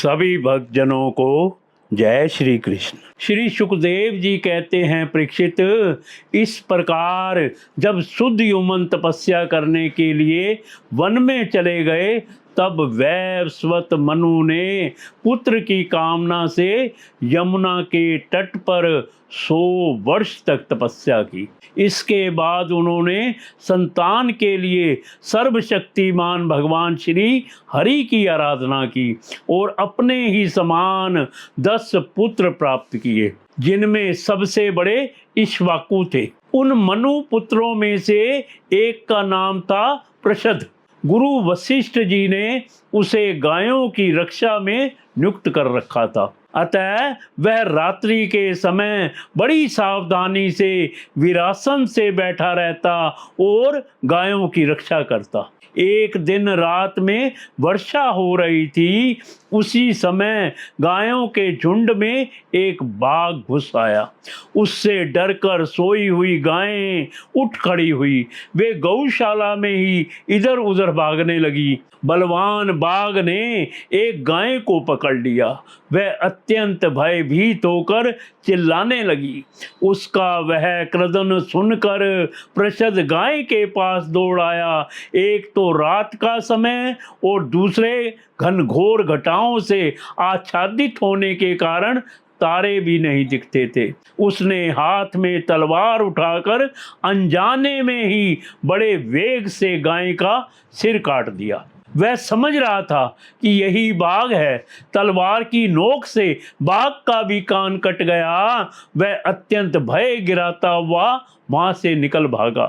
सभी भक्तजनों को जय श्री कृष्ण। श्री सुखदेव जी कहते हैं, परीक्षित, इस प्रकार जब शुद्ध युमन तपस्या करने के लिए वन में चले गए, तब वैवस्वत मनु ने पुत्र की कामना से यमुना के तट पर 100 वर्ष तक तपस्या की। इसके बाद उन्होंने संतान के लिए सर्वशक्तिमान भगवान श्री हरि की आराधना की और अपने ही समान 10 पुत्र प्राप्त किए, जिनमें सबसे बड़े इक्ष्वाकु थे। उन मनु पुत्रों में से एक का नाम था प्रषद। गुरु वशिष्ठ जी ने उसे गायों की रक्षा में नियुक्त कर रखा था। अतः वह रात्रि के समय बड़ी सावधानी से वीरासन से बैठा रहता और गायों की रक्षा करता। एक दिन रात में वर्षा हो रही थी। उसी समय गायों के झुंड में एक बाघ घुस आया। उससे डरकर सोई हुई गायें उठ खड़ी हुई। वे गौशाला में ही इधर उधर भागने लगी। बलवान बाघ ने एक गाय को पकड़ लिया। वह अत्यंत भयभीत होकर चिल्लाने लगी। उसका वह क्रदन सुनकर प्रषद गाय के पास दौड़ आया। एक तो रात का समय और दूसरे घनघोर घटाओं से आच्छादित होने के कारण तारे भी नहीं दिखते थे। उसने हाथ में तलवार उठाकर अनजाने में ही बड़े वेग से गाय का सिर काट दिया। वह समझ रहा था कि यही बाघ है। तलवार की नोक से बाघ का भी कान कट गया। वह अत्यंत भय गिराता हुआ वहां से निकल भागा।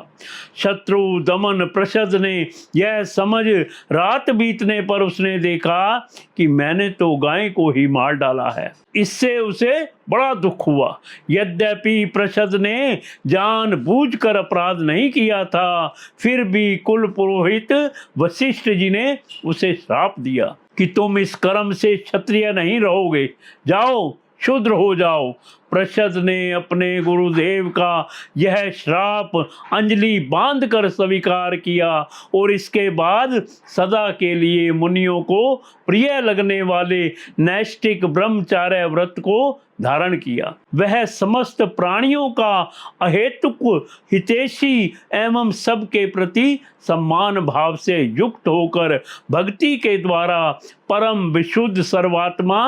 शत्रु दमन प्रषद ने यह समझ रात बीतने पर उसने देखा कि मैंने तो गाय को ही मार डाला है। इससे उसे बड़ा दुख हुआ। यद्यपि प्रषद ने जानबूझकर अपराध नहीं किया था, फिर भी कुल पुरोहित वशिष्ठ जी ने उसे श्राप दिया कि तुम इस कर्म से क्षत्रिय नहीं रहोगे, जाओ शूद्र हो जाओ। प्रषद ने अपने गुरुदेव का यह श्राप अंजलि बांधकर स्वीकार किया और इसके बाद सदा के लिए मुनियों को प्रिय लगने वाले नैष्ठिक ब्रह्मचार्य व्रत को धारण किया। वह समस्त प्राणियों का अहेतुक हितैषी एवं सबके प्रति सम्मान भाव से युक्त होकर भक्ति के द्वारा परम विशुद्ध सर्वात्मा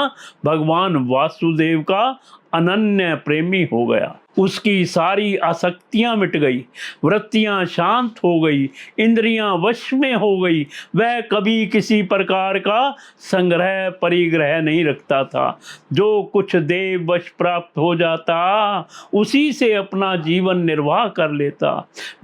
भगवान वासुदेव का अनन्य प्रेमी हो गया। उसकी सारी आसक्तियां मिट गई, वृत्तियां शांत हो गई, इंद्रियां वश में हो गई। वह कभी किसी प्रकार का संग्रह परिग्रह नहीं रखता था। जो कुछ देव वश प्राप्त हो जाता उसी से अपना जीवन निर्वाह कर लेता।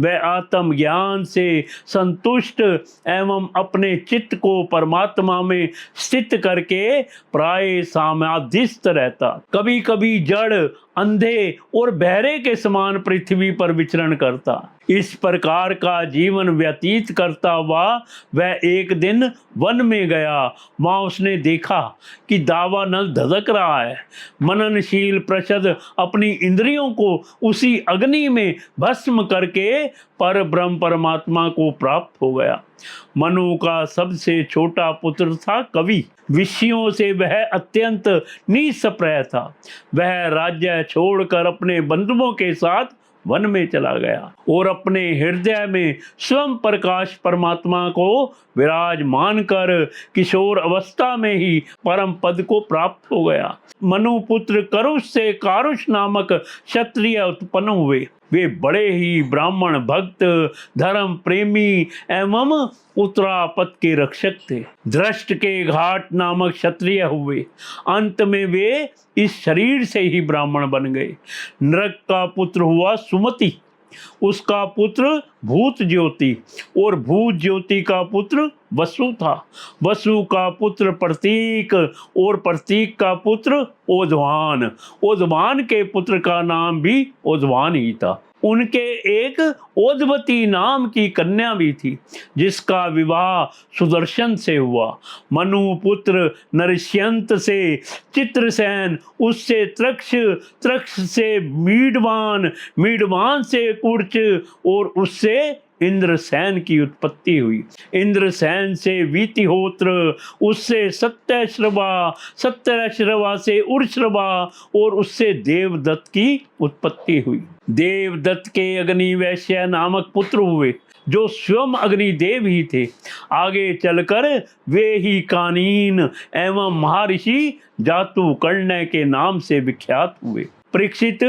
वह आत्मज्ञान से संतुष्ट एवं अपने चित्त को परमात्मा में स्थित करके प्राय समाधिस्थ रहता। कभी कभी जड़, अंधे और बहरे के समान पृथ्वी पर विचरण करता। इस प्रकार का जीवन व्यतीत करता हुआ वह एक दिन वन में गया। वहां उसने देखा कि दावानल धधक रहा है। मननशील प्रषद अपनी इंद्रियों को उसी अग्नि में भस्म करके पर ब्रह्म परमात्मा को प्राप्त हो गया। मनु का सबसे छोटा पुत्र था कवि। विषयों से वह अत्यंत निस्पृह था। वह राज्य छोड़कर अपने बंधुओं के साथ वन में चला गया और अपने हृदय में स्वयं प्रकाश परमात्मा को विराजमान कर किशोर अवस्था में ही परम पद को प्राप्त हो गया। मनुपुत्र करुष से कारुष नामक क्षत्रिय उत्पन्न हुए। वे बड़े ही ब्राह्मण भक्त, धर्म प्रेमी एवं उत्तरापद के रक्षक थे। दृष्ट के घाट नामक क्षत्रिय हुए। अंत में वे इस शरीर से ही ब्राह्मण बन गए। नृक का पुत्र हुआ सुमति, उसका पुत्र भूत ज्योति और भूत ज्योति का पुत्र वसु था। वसु का पुत्र प्रतीक और प्रतीक का पुत्र ओदवान। ओदवान के पुत्र का नाम भी ओदवान ही था। उनके एक ओदवती नाम की कन्या भी थी, जिसका विवाह सुदर्शन से हुआ। मनु पुत्र नरस्यंत से चित्रसेन, उससे त्रक्ष, त्रक्ष से मीडवान, मीडवान से कुर्च और उससे इंद्रसेन की उत्पत्ति हुई। इंद्रसेन से वीतिहोत्र, उससे सत्यश्रवा, सत्यश्रवा से उर्श्रवा और उससे देवदत्त की उत्पत्ति हुई। देवदत्त के अग्नि वैश्य नामक पुत्र हुए जो स्वयं अग्निदेव ही थे। आगे चलकर वे ही कानीन एवं महर्षि जातुकर्ण के नाम से विख्यात हुए। परीक्षित,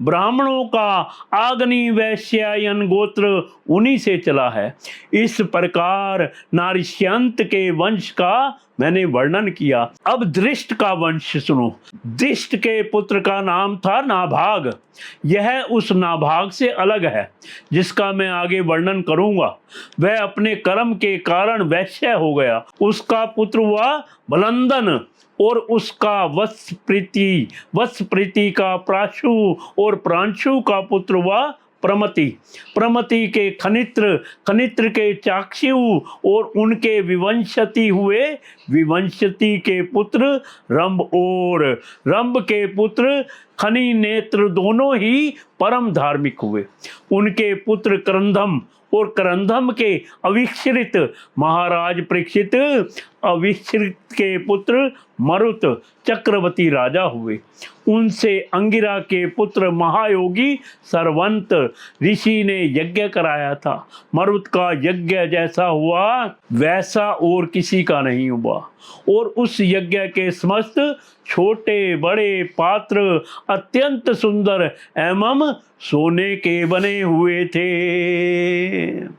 ब्राह्मणों का आग्नि वैश्यायन गोत्र उन्हीं से चला है। इस प्रकार नारिष्यंत के वंश का मैंने वर्णन किया। अब दृष्ट का वंश सुनो। दृष्ट के पुत्र का नाम था नाभाग। यह उस नाभाग से अलग है जिसका मैं आगे वर्णन करूंगा। वह अपने कर्म के कारण वैश्य हो गया। उसका पुत्र हुआ बलंदन और उसका वत्सप्रीति का प्राशु और प्रांशु का पुत्र हुआ प्रमति। प्रमति के खनित्र, खनित्र के चाक्षु और उनके विवंशति हुए। विवंशति के पुत्र रंभ और रंभ के पुत्र खनि नेत्र दोनों ही परम धार्मिक हुए। उनके पुत्र करंधम और करंधम के अविश्रित महाराज परीक्षित, अविश्रित के पुत्र मरुत चक्रवर्ती राजा हुए। उनसे अंगिरा के पुत्र महायोगी सरवंत ऋषि ने यज्ञ कराया था। मरुत का यज्ञ जैसा हुआ वैसा और किसी का नहीं हुआ, और उस यज्ञ के समस्त छोटे बड़े पात्र अत्यंत सुंदर एवं सोने के बने हुए थे।